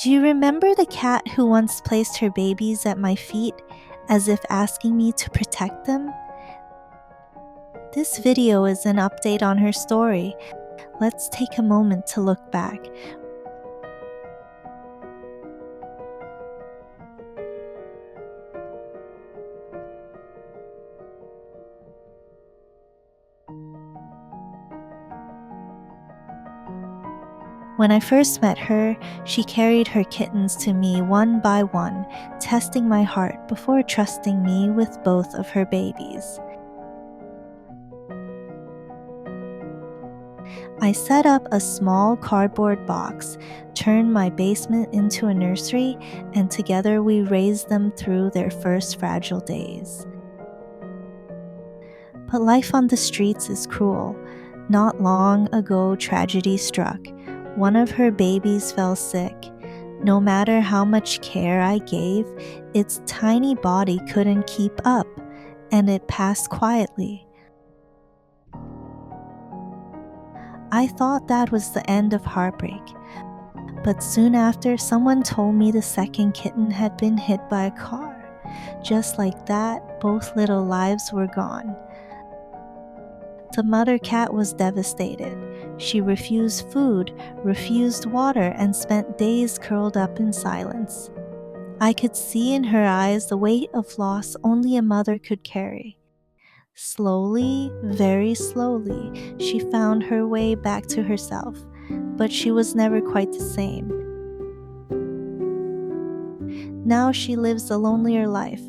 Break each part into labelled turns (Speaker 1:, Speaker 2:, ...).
Speaker 1: Do you remember the cat who once placed her babies at my feet as if asking me to protect them? This video is an update on her story. Let's take a moment to look back. When I first met her, she carried her kittens to me one by one, testing my heart before trusting me with both of her babies. I set up a small cardboard box, turned my basement into a nursery, and together we raised them through their first fragile days. But life on the streets is cruel. Not long ago, tragedy struck. One of her babies fell sick. No matter how much care I gave, its tiny body couldn't keep up, and it passed quietly. I thought that was the end of heartbreak, but soon after, someone told me the second kitten had been hit by a car. Just like that, both little lives were gone. The mother cat was devastated. She refused food, refused water, and spent days curled up in silence. I could see in her eyes the weight of loss only a mother could carry. Slowly, very slowly, she found her way back to herself, but she was never quite the same. Now she lives a lonelier life.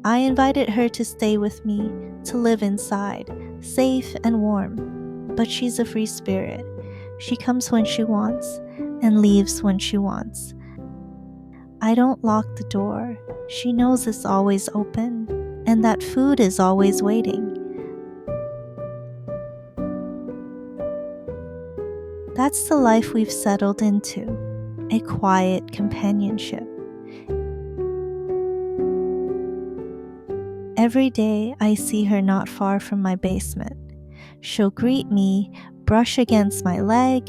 Speaker 1: I invited her to stay with me, to live inside, safe and warm. But she's a free spirit. She comes when she wants and leaves when she wants. I don't lock the door. She knows it's always open and that food is always waiting. That's the life we've settled into, a quiet companionship. Every day I see her not far from my basement. She'll greet me, brush against my leg,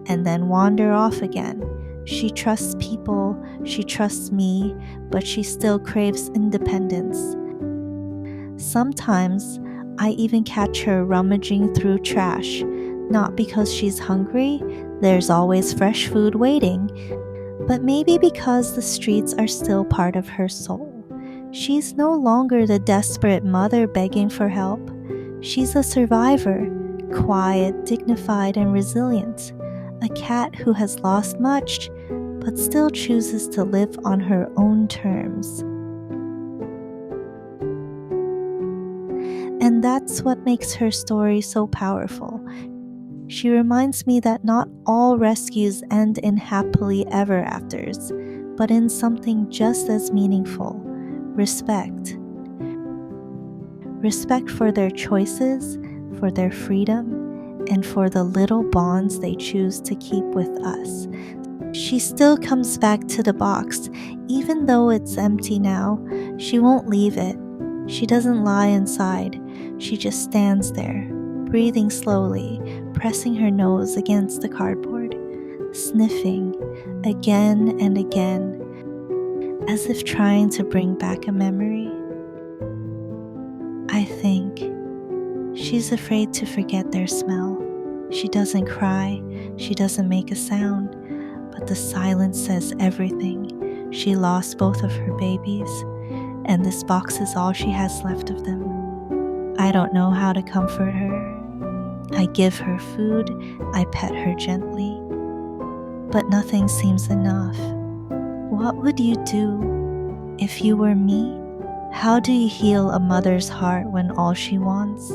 Speaker 1: and then wander off again. She trusts people, she trusts me, but she still craves independence. Sometimes I even catch her rummaging through trash, not because she's hungry, there's always fresh food waiting, but maybe because the streets are still part of her soul. She's no longer the desperate mother begging for help. She's a survivor, quiet, dignified, and resilient. A cat who has lost much, but still chooses to live on her own terms. And that's what makes her story so powerful. She reminds me that not all rescues end in happily ever afters, but in something just as meaningful. Respect. Respect for their choices, for their freedom, and for the little bonds they choose to keep with us. She still comes back to the box, even though it's empty now. She won't leave it. She doesn't lie inside. She just stands there, breathing slowly, pressing her nose against the cardboard, sniffing again and again, as if trying to bring back a memory. I think she's afraid to forget their smell. She doesn't cry, she doesn't make a sound, but the silence says everything. She lost both of her babies, and this box is all she has left of them. I don't know how to comfort her. I give her food, I pet her gently, but nothing seems enough. What would you do if you were me? How do you heal a mother's heart when all she wants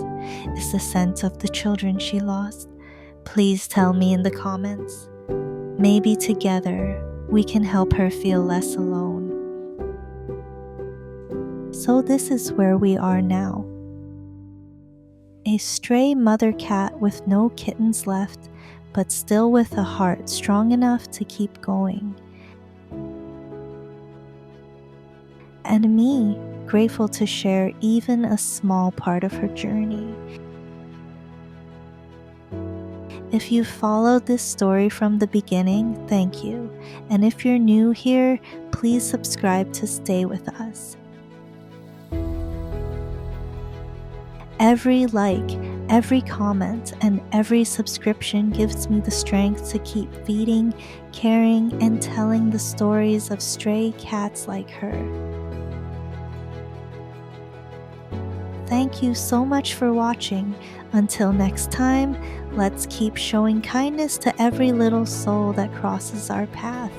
Speaker 1: is the scent of the children she lost? Please tell me in the comments. Maybe together we can help her feel less alone. So this is where we are now. A stray mother cat with no kittens left, but still with a heart strong enough to keep going. And me, grateful to share even a small part of her journey. If you followed this story from the beginning, thank you. And if you're new here, please subscribe to stay with us. Every like, every comment, and every subscription gives me the strength to keep feeding, caring, and telling the stories of stray cats like her. Thank you so much for watching. Until next time, let's keep showing kindness to every little soul that crosses our path.